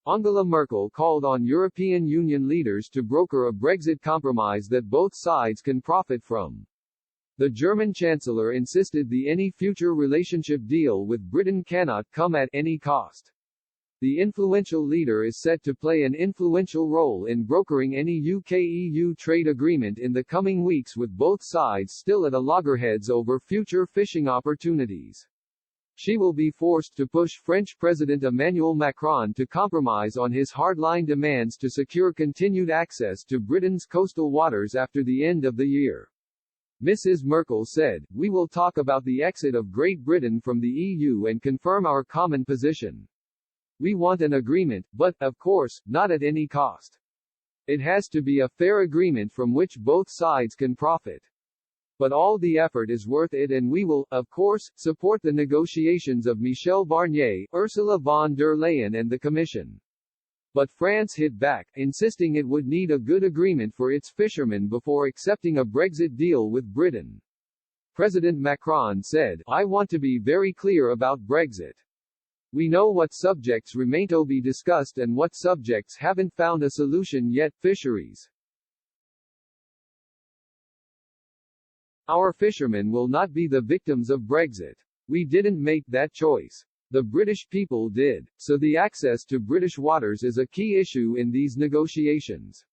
Angela Merkel called on European Union leaders to broker a Brexit compromise that both sides can profit from. The German Chancellor insisted any future relationship deal with Britain cannot come at any cost. The influential leader is set to play an influential role in brokering any UK-EU trade agreement in the coming weeks, with both sides still at loggerheads over future fishing opportunities. She will be forced to push French President Emmanuel Macron to compromise on his hardline demands to secure continued access to Britain's coastal waters after the end of the year. Mrs. Merkel said, "We will talk about the exit of Great Britain from the EU and confirm our common position. We want an agreement, but, of course, not at any cost. It has to be a fair agreement from which both sides can profit. But all the effort is worth it, and we will, of course, support the negotiations of Michel Barnier, Ursula von der Leyen and the Commission." But France hit back, insisting it would need a good agreement for its fishermen before accepting a Brexit deal with Britain. President Macron said, "I want to be very clear about Brexit. We know what subjects remain to be discussed and what subjects haven't found a solution yet. Fisheries. Our fishermen will not be the victims of Brexit. We didn't make that choice. The British people did, so the access to British waters is a key issue in these negotiations.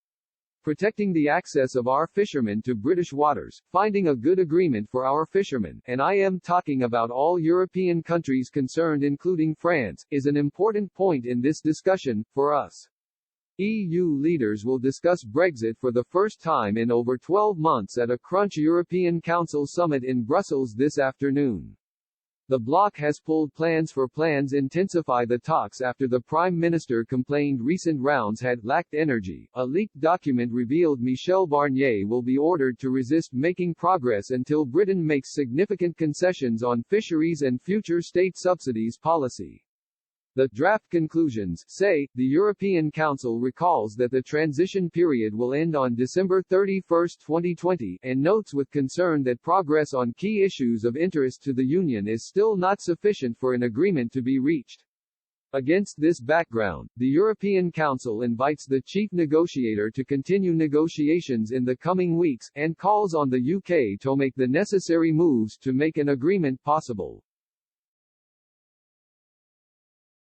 Protecting the access of our fishermen to British waters, finding a good agreement for our fishermen, and I am talking about all European countries concerned including France, is an important point in this discussion, for us. EU leaders will discuss Brexit for the first time in over 12 months at a Crunch European Council summit in Brussels this afternoon. The bloc has pulled plans intensify the talks after the Prime Minister complained recent rounds had lacked energy. A leaked document revealed Michel Barnier will be ordered to resist making progress until Britain makes significant concessions on fisheries and future state subsidies policy. The draft conclusions say, the European Council recalls that the transition period will end on December 31, 2020, and notes with concern that progress on key issues of interest to the Union is still not sufficient for an agreement to be reached. Against this background, the European Council invites the chief negotiator to continue negotiations in the coming weeks, and calls on the UK to make the necessary moves to make an agreement possible.